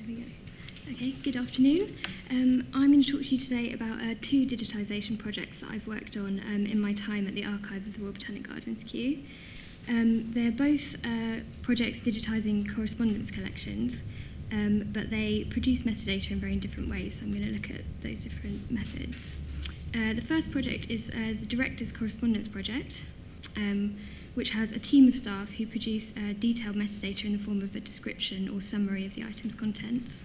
There we go. Okay, good afternoon. I'm going to talk to you today about two digitisation projects that I've worked on in my time at the archive of the Royal Botanic Gardens, Kew. They're both projects digitising correspondence collections, but they produce metadata in very different ways, so I'm going to look at those different methods. The first project is the Director's Correspondence project, which has a team of staff who produce detailed metadata in the form of a description or summary of the item's contents.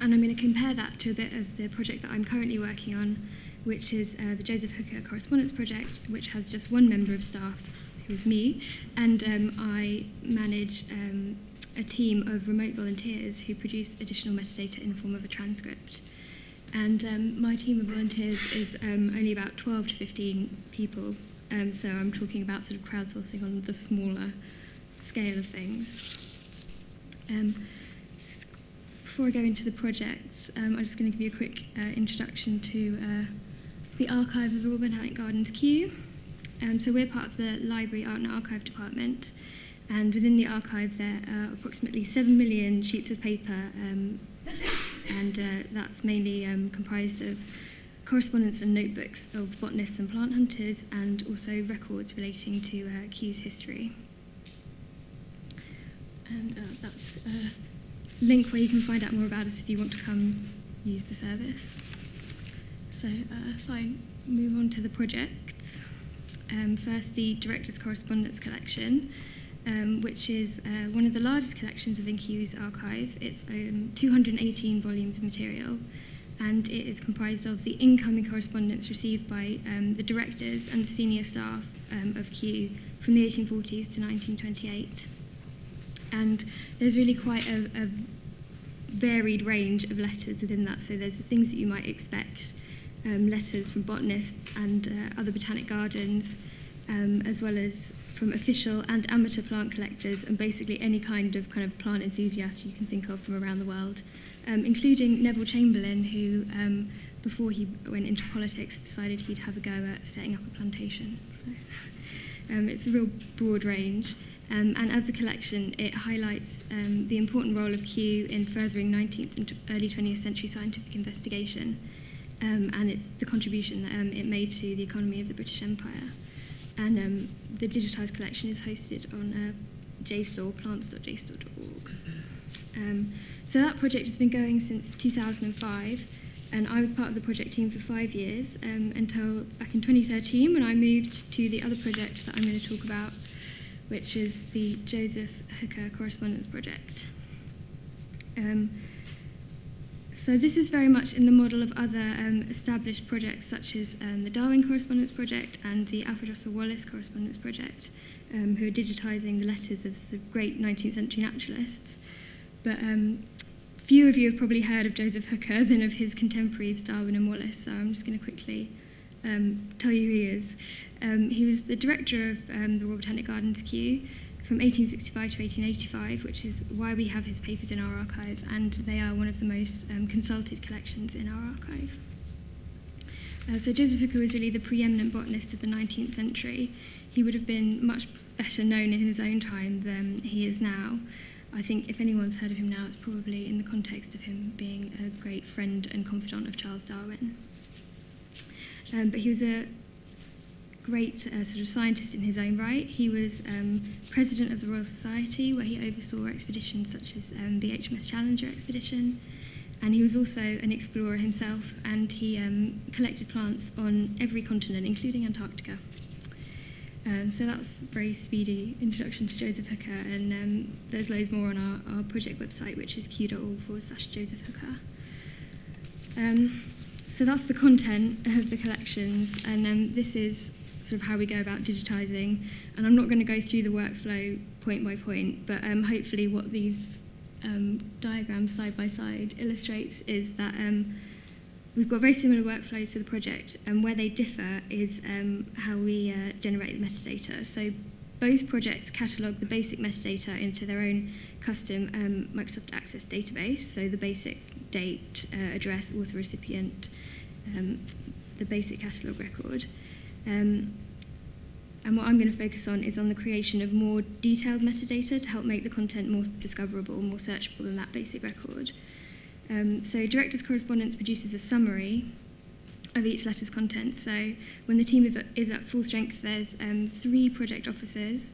And I'm going to compare that to a bit of the project that I'm currently working on, which is the Joseph Hooker Correspondence project, which has just one member of staff, who is me, and I manage a team of remote volunteers who produce additional metadata in the form of a transcript. And my team of volunteers is only about 12 to 15 people, so I'm talking about sort of crowdsourcing on the smaller scale of things. Before I go into the projects, I'm just going to give you a quick introduction to the archive of the Royal Botanic Gardens, Kew. So we're part of the Library, Art and Archive Department, and within the archive there are approximately 7 million sheets of paper, and that's mainly comprised of correspondence and notebooks of botanists and plant hunters, and also records relating to Kew's history. And that's a link where you can find out more about us if you want to come use the service. So if I move on to the projects, first the Director's Correspondence collection, which is one of the largest collections within Kew's archive. It's 218 volumes of material, and it is comprised of the incoming correspondence received by the directors and the senior staff of Kew from the 1840s to 1928. And there's really quite a varied range of letters within that. So there's the things that you might expect, letters from botanists and other botanic gardens, as well as from official and amateur plant collectors, and basically any kind of plant enthusiast you can think of from around the world, including Neville Chamberlain, who, before he went into politics, decided he'd have a go at setting up a plantation. So it's a real broad range. And as a collection, it highlights the important role of Kew in furthering 19th and early 20th century scientific investigation, and it's the contribution that it made to the economy of the British Empire. And the digitised collection is hosted on JSTOR, plants.jstore.org. So that project has been going since 2005, and I was part of the project team for 5 years, until back in 2013 when I moved to the other project that I'm going to talk about, which is the Joseph Hooker Correspondence project. So this is very much in the model of other established projects such as the Darwin Correspondence project and the Alfred Russel Wallace Correspondence project, who are digitising the letters of the great 19th century naturalists. But few of you have probably heard of Joseph Hooker than of his contemporaries Darwin and Wallace, so I'm just going to quickly tell you who he is. He was the director of the Royal Botanic Gardens, Kew, from 1865 to 1885, which is why we have his papers in our archive, and they are one of the most consulted collections in our archive. So Joseph Hooker was really the preeminent botanist of the 19th century. He would have been much better known in his own time than he is now. I think if anyone's heard of him now, it's probably in the context of him being a great friend and confidant of Charles Darwin. But he was a great sort of scientist in his own right. He was president of the Royal Society, where he oversaw expeditions such as the HMS Challenger expedition, and he was also an explorer himself, and he collected plants on every continent, including Antarctica. So that's a very speedy introduction to Joseph Hooker, and there's loads more on our project website, which is kew.org/Joseph Hooker. So that's the content of the collections, and this is sort of how we go about digitising. And I'm not going to go through the workflow point by point, but hopefully what these diagrams side by side illustrates is that we've got very similar workflows to the project, and where they differ is how we generate the metadata. So both projects catalogue the basic metadata into their own custom Microsoft Access database, so the basic date, address, author, recipient, the basic catalogue record. And what I'm going to focus on is on the creation of more detailed metadata to help make the content more discoverable, more searchable than that basic record. So Director's Correspondence produces a summary of each letter's content. So when the team is at full strength, there's 3 project officers,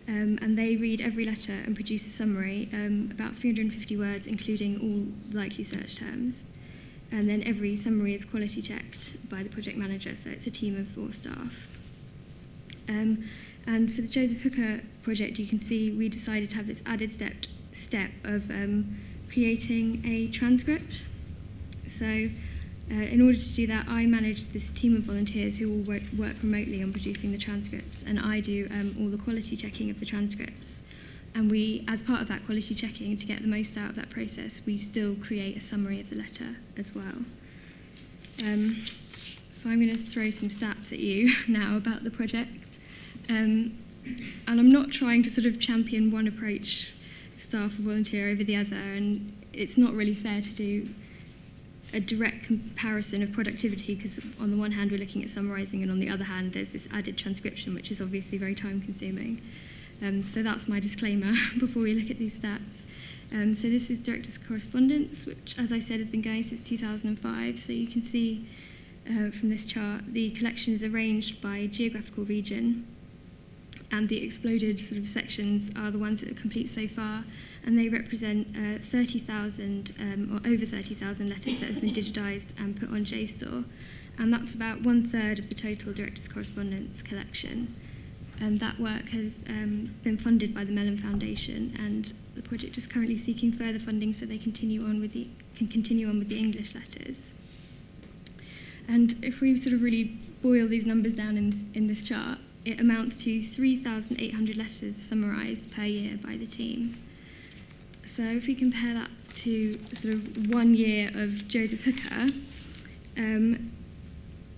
and they read every letter and produce a summary, about 350 words, including all likely search terms. And then every summary is quality checked by the project manager, so it's a team of 4 staff. And for the Joseph Hooker project, you can see we decided to have this added step of creating a transcript. So in order to do that, I manage this team of volunteers who will work remotely on producing the transcripts, and I do all the quality checking of the transcripts. And we, as part of that quality checking, to get the most out of that process, we still create a summary of the letter as well. So I'm going to throw some stats at you now about the project. And I'm not trying to sort of champion one approach, staff or volunteer, over the other, and it's not really fair to do a direct comparison of productivity, because on the one hand we're looking at summarising, and on the other hand there's this added transcription, which is obviously very time consuming. So that's my disclaimer before we look at these stats. So this is Director's Correspondence, which, as I said, has been going since 2005. So you can see from this chart, the collection is arranged by geographical region, and the exploded sort of sections are the ones that are complete so far, and they represent 30,000 or over 30,000 letters that have been digitised and put on JSTOR, and that's about 1/3 of the total Director's Correspondence collection. And that work has been funded by the Mellon Foundation, and the project is currently seeking further funding so they can continue on with the English letters. And if we sort of really boil these numbers down in this chart, it amounts to 3,800 letters summarised per year by the team. So if we compare that to sort of 1 year of Joseph Hooker,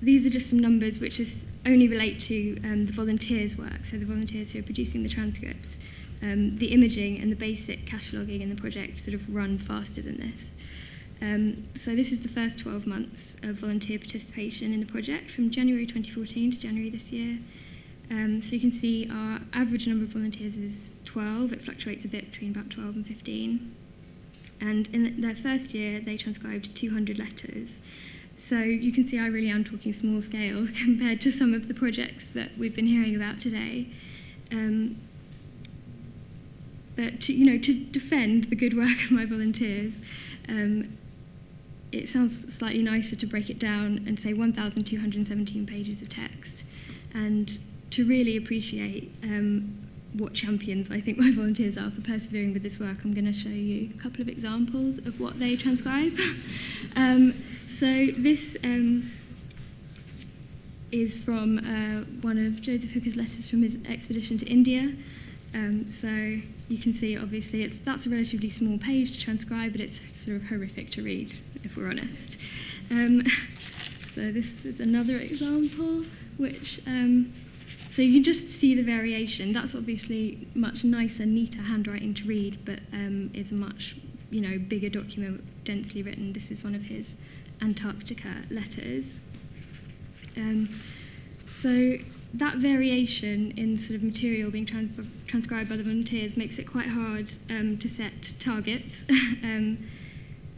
these are just some numbers which only relate to the volunteers' work, so the volunteers who are producing the transcripts. The imaging and the basic cataloguing in the project sort of run faster than this. So this is the first 12 months of volunteer participation in the project, from January 2014 to January this year. So you can see our average number of volunteers is 12. It fluctuates a bit between about 12 and 15. And in their first year, they transcribed 200 letters. So you can see I really am talking small scale compared to some of the projects that we've been hearing about today. But to defend the good work of my volunteers, it sounds slightly nicer to break it down and say 1,217 pages of text. And to really appreciate what champions I think my volunteers are for persevering with this work, I'm going to show you a couple of examples of what they transcribe. So this is from one of Joseph Hooker's letters from his expedition to India. So you can see, obviously, that's a relatively small page to transcribe, but it's sort of horrific to read, if we're honest. So this is another example, which... so you can just see the variation. That's obviously much nicer, neater handwriting to read, but is a much bigger document, densely written. This is one of his Antarctica letters. So that variation in sort of material being transcribed by the volunteers makes it quite hard to set targets.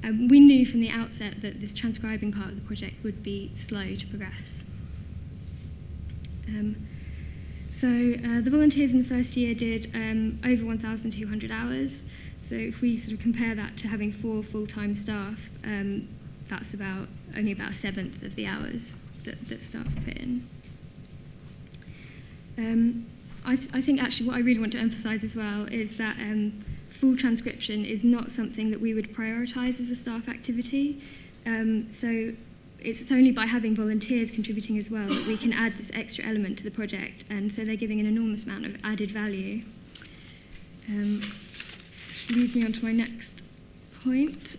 We knew from the outset that this transcribing part of the project would be slow to progress. So the volunteers in the first year did over 1,200 hours. So if we sort of compare that to having 4 full-time staff, that's only about 1/7 of the hours that staff put in. I think actually what I really want to emphasise as well is that full transcription is not something that we would prioritise as a staff activity. So it's only by having volunteers contributing as well that we can add this extra element to the project, and so they're giving an enormous amount of added value. Which leads me on to my next point.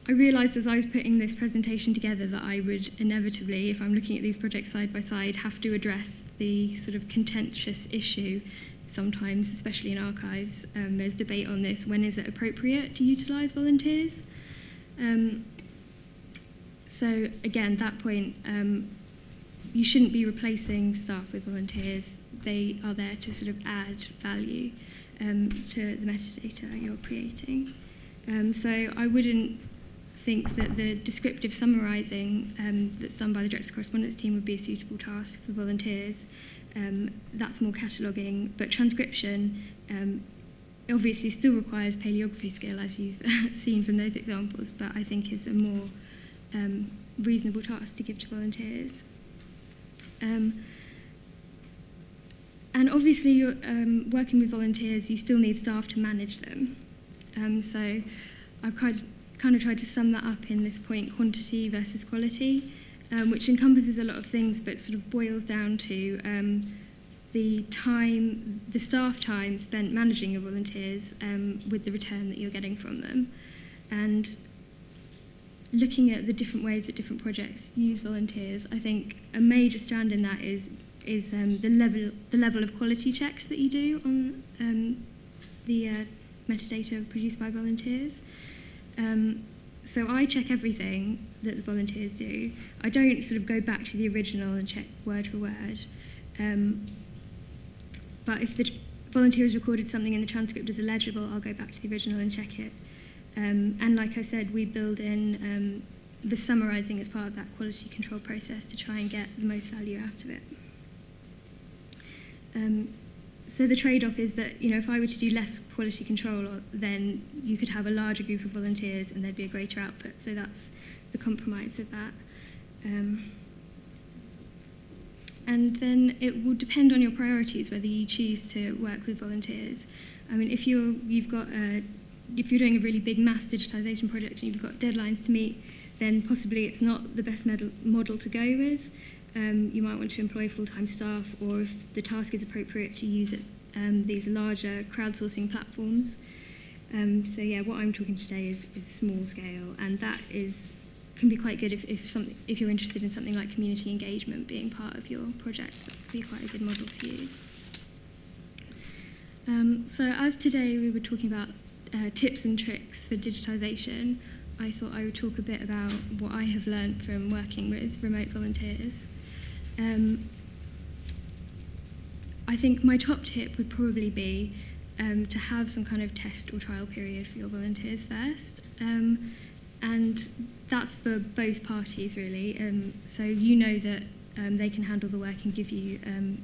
I realised as I was putting this presentation together that I would inevitably, if I'm looking at these projects side by side, have to address the sort of contentious issue sometimes, especially in archives. There's debate on this. When is it appropriate to utilise volunteers? So again, that point, you shouldn't be replacing staff with volunteers. They are there to sort of add value to the metadata you're creating. So I wouldn't think that the descriptive summarising that's done by the Director's Correspondence team would be a suitable task for volunteers. That's more cataloguing, but transcription obviously still requires paleography skill, as you've seen from those examples, but I think is a more reasonable task to give to volunteers. And obviously, you're working with volunteers, you still need staff to manage them. So I've kind of tried to sum that up in this point, quantity versus quality, which encompasses a lot of things, but sort of boils down to the staff time spent managing your volunteers with the return that you're getting from them. And looking at the different ways that different projects use volunteers, I think a major strand in that is the level of quality checks that you do on the metadata produced by volunteers. So I check everything that the volunteers do. I don't sort of go back to the original and check word for word. But if the volunteer has recorded something in the transcript as illegible, I'll go back to the original and check it. And like I said, we build in the summarising as part of that quality control process to try and get the most value out of it. So the trade-off is that, you know, if I were to do less quality control, then you could have a larger group of volunteers and there'd be a greater output. So that's the compromise of that. And then it will depend on your priorities whether you choose to work with volunteers. I mean, if you're doing a really big mass digitisation project and you've got deadlines to meet, then possibly it's not the best model to go with. You might want to employ full-time staff, or if the task is appropriate, to use these larger crowdsourcing platforms. So yeah, what I'm talking today is small scale, and that can be quite good if you're interested in something like community engagement being part of your project. That could be quite a good model to use. So as today we were talking about tips and tricks for digitisation, I thought I would talk a bit about what I have learned from working with remote volunteers. I think my top tip would probably be to have some kind of test or trial period for your volunteers first. And that's for both parties, really. So you know that they can handle the work and give you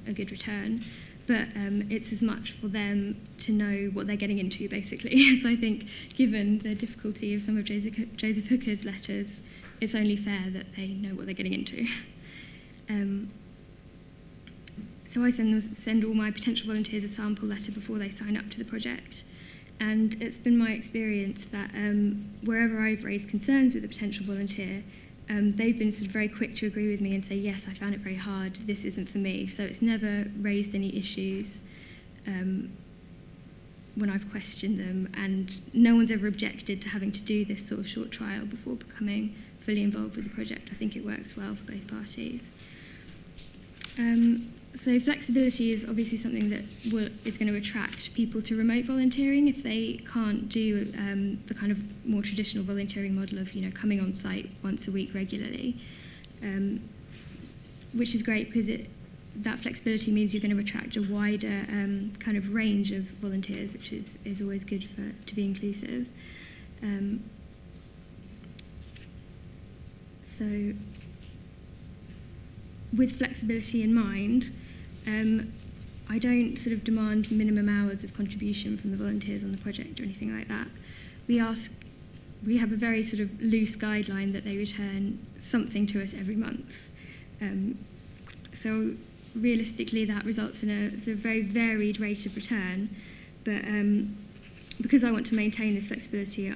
a good return, but it's as much for them to know what they're getting into, basically. So I think, given the difficulty of some of Joseph Hooker's letters, it's only fair that they know what they're getting into. So I send all my potential volunteers a sample letter before they sign up to the project. And it's been my experience that wherever I've raised concerns with a potential volunteer, they've been sort of very quick to agree with me and say, yes, I found it very hard, this isn't for me. So it's never raised any issues when I've questioned them, and no one's ever objected to having to do this sort of short trial before becoming fully involved with the project. I think it works well for both parties. So flexibility is obviously something that is going to attract people to remote volunteering if they can't do the kind of more traditional volunteering model of, you know, coming on site once a week regularly, which is great because that flexibility means you're going to attract a wider kind of range of volunteers, which is always good to be inclusive. So with flexibility in mind, I don't sort of demand minimum hours of contribution from the volunteers on the project or anything like that. We have a very sort of loose guideline that they return something to us every month. So realistically, that results in a sort of very varied rate of return. But because I want to maintain this flexibility,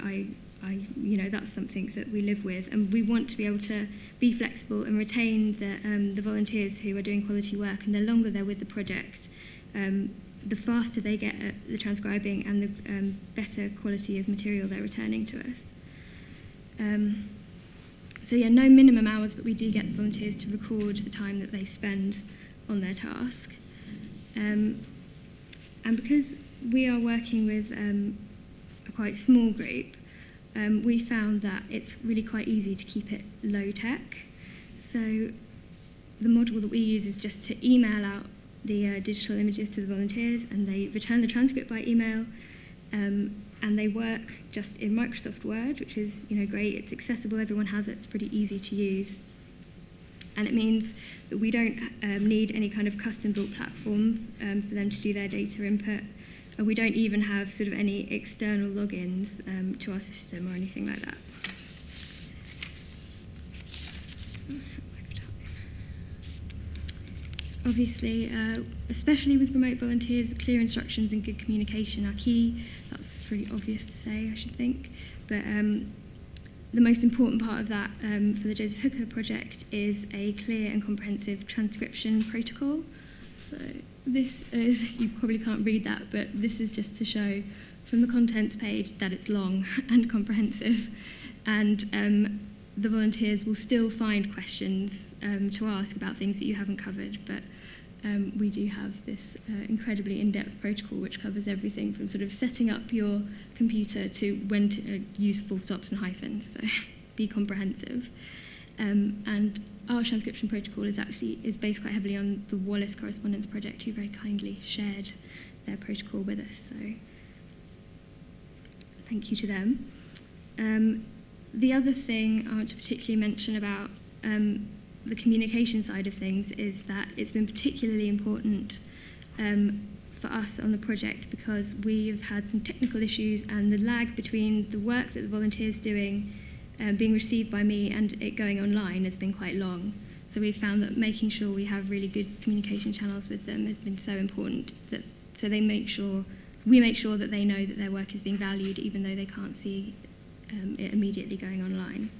you know, that's something that we live with, and we want to be able to be flexible and retain the volunteers who are doing quality work, and the longer they're with the project, the faster they get at the transcribing and the better quality of material they're returning to us. So yeah, no minimum hours, but we do get the volunteers to record the time that they spend on their task. And because we are working with a quite small group, we found that it's really quite easy to keep it low tech. So the model that we use is just to email out the digital images to the volunteers, and they return the transcript by email, and they work just in Microsoft Word, which is great. It's accessible, everyone has it, it's pretty easy to use. And it means that we don't need any kind of custom-built platform for them to do their data input. And we don't even have sort of any external logins to our system or anything like that. Obviously, especially with remote volunteers, clear instructions and good communication are key. That's pretty obvious to say, I should think. But the most important part of that for the Joseph Hooker project is a clear and comprehensive transcription protocol. So this is, you probably can't read that, but this is just to show from the contents page that it's long and comprehensive. And the volunteers will still find questions to ask about things that you haven't covered, but we do have this incredibly in-depth protocol which covers everything from sort of setting up your computer to when to use full stops and hyphens, so be comprehensive. And our transcription protocol is based quite heavily on the Wallace Correspondence project, who very kindly shared their protocol with us, so thank you to them. The other thing I want to particularly mention about the communication side of things is that it's been particularly important for us on the project because we've had some technical issues, and the lag between the work that the volunteer's doing being received by me and it going online has been quite long. So we've found that making sure we have really good communication channels with them has been so important, that so we make sure that they know that their work is being valued even though they can't see it immediately going online.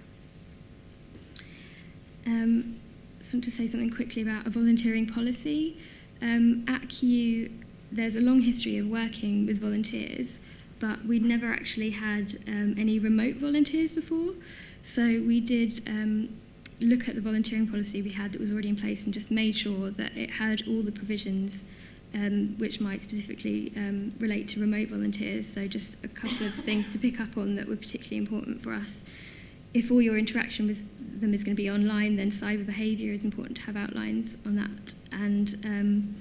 So I want to say something quickly about a volunteering policy. At QU, there's a long history of working with volunteers, but we'd never actually had any remote volunteers before. So we did look at the volunteering policy we had that was already in place and just made sure that it had all the provisions which might specifically relate to remote volunteers. So just a couple of things to pick up on that were particularly important for us. If all your interaction with them is going to be online, then cyber behaviour is important to have outlines on that. And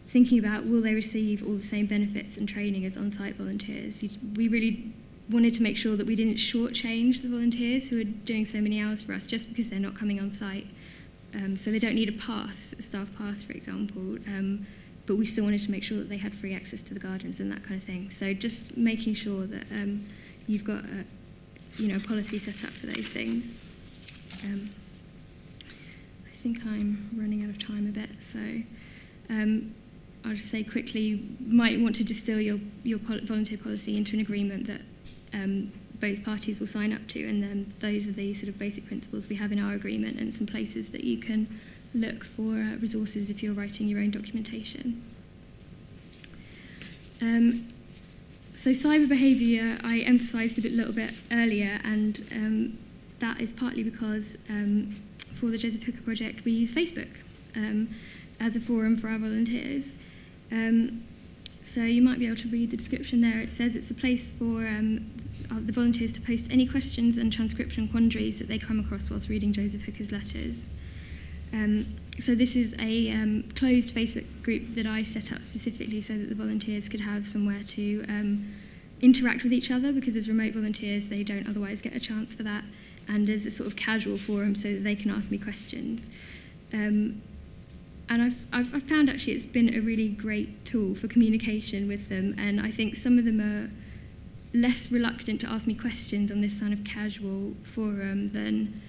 thinking about, will they receive all the same benefits and training as on-site volunteers? We really wanted to make sure that we didn't shortchange the volunteers who are doing so many hours for us just because they're not coming on site. So they don't need a pass, a staff pass, for example. But we still wanted to make sure that they had free access to the gardens and that kind of thing. So just making sure that you've got a policy set up for those things. I think I'm running out of time a bit, so I'll just say quickly, you might want to distill your volunteer policy into an agreement that both parties will sign up to, and then those are the sort of basic principles we have in our agreement and some places that you can look for resources if you're writing your own documentation. So cyber behaviour I emphasised a little bit earlier, and that is partly because for the Joseph Hooker project we use Facebook as a forum for our volunteers. So you might be able to read the description there. It says it's a place for the volunteers to post any questions and transcription quandaries that they come across whilst reading Joseph Hooker's letters. So this is a closed Facebook group that I set up specifically so that the volunteers could have somewhere to interact with each other, because as remote volunteers they don't otherwise get a chance for that, and as a sort of casual forum so that they can ask me questions. And I've found actually it's been a really great tool for communication with them, and I think some of them are less reluctant to ask me questions on this kind of casual forum than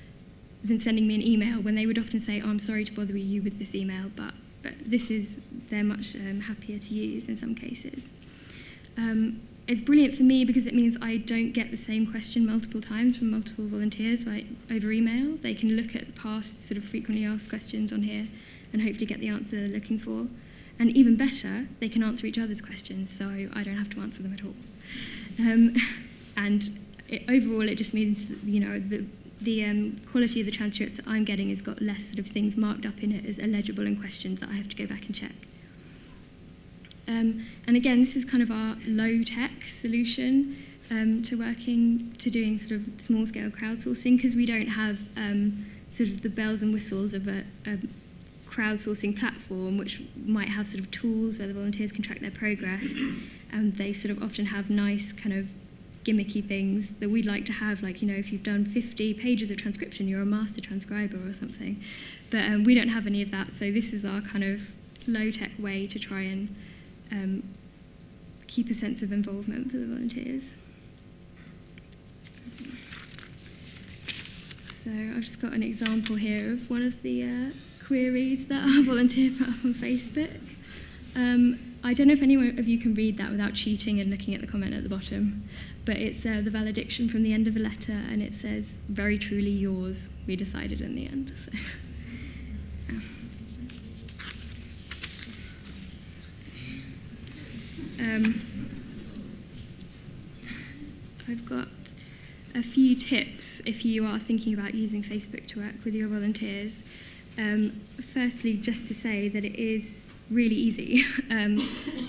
sending me an email, when they would often say, oh, I'm sorry to bother you with this email, but they're much happier to use in some cases. It's brilliant for me because it means I don't get the same question multiple times from multiple volunteers over email. They can look at past sort of frequently asked questions on here and hopefully get the answer they're looking for. And even better, they can answer each other's questions, so I don't have to answer them at all. Overall, it just means that, the quality of the transcripts that I'm getting has got less sort of things marked up in it as illegible and questions that I have to go back and check. And again, this is kind of our low-tech solution to doing sort of small-scale crowdsourcing, because we don't have sort of the bells and whistles of a crowdsourcing platform, which might have sort of tools where the volunteers can track their progress, and they sort of often have nice kind of gimmicky things that we'd like to have, like, you know, if you've done 50 pages of transcription, you're a master transcriber or something. But we don't have any of that, so this is our kind of low-tech way to try and keep a sense of involvement for the volunteers. So I've just got an example here of one of the queries that our volunteer put up on Facebook. I don't know if anyone of you can read that without cheating and looking at the comment at the bottom, but it's the valediction from the end of a letter, and it says, "Very truly yours, we decided in the end." So, I've got a few tips if you are thinking about using Facebook to work with your volunteers. Firstly, just to say that it is really easy.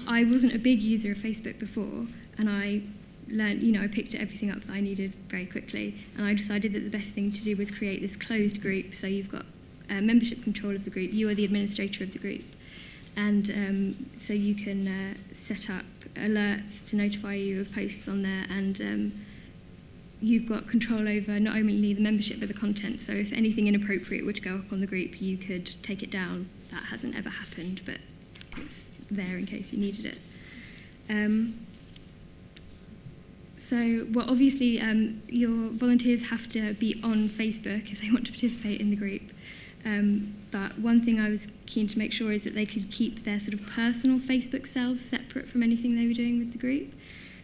I wasn't a big user of Facebook before, and I learned, you know, I picked everything up that I needed very quickly, and I decided that the best thing to do was create this closed group, so you've got membership control of the group, you are the administrator of the group, and so you can set up alerts to notify you of posts on there, and you've got control over not only the membership but the content, so if anything inappropriate were to go up on the group, you could take it down. That hasn't ever happened, but it's there in case you needed it. Well, obviously, your volunteers have to be on Facebook if they want to participate in the group. But one thing I was keen to make sure is that they could keep their sort of personal Facebook selves separate from anything they were doing with the group.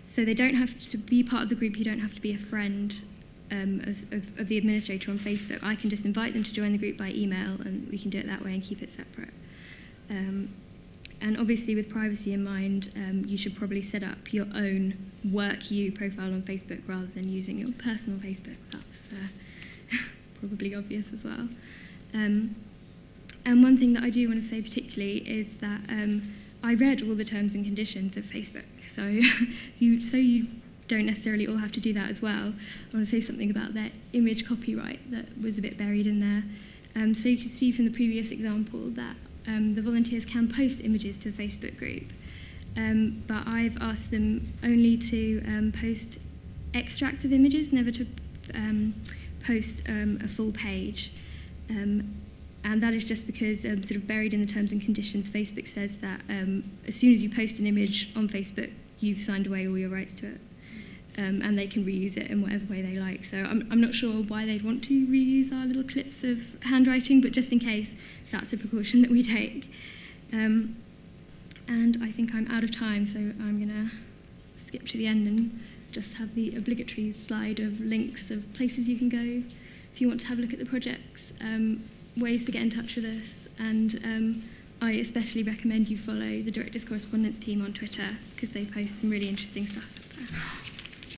So they don't have to be part of the group, you don't have to be a friend of the administrator on Facebook. I can just invite them to join the group by email, and we can do it that way and keep it separate. And obviously, with privacy in mind, you should probably set up your own work you profile on Facebook rather than using your personal Facebook. That's probably obvious as well. And one thing that I do want to say particularly is that I read all the terms and conditions of Facebook, so you don't necessarily all have to do that as well. I want to say something about their image copyright that was a bit buried in there. So you can see from the previous example that the volunteers can post images to the Facebook group, but I've asked them only to post extracts of images, never to post a full page. And that is just because, sort of buried in the terms and conditions, Facebook says that as soon as you post an image on Facebook, you've signed away all your rights to it. And they can reuse it in whatever way they like. So I'm not sure why they'd want to reuse our little clips of handwriting, but just in case, that's a precaution that we take. And I think I'm out of time, so I'm going to skip to the end and just have the obligatory slide of links of places you can go if you want to have a look at the projects, ways to get in touch with us, and I especially recommend you follow the Directors Correspondence team on Twitter because they post some really interesting stuff up there.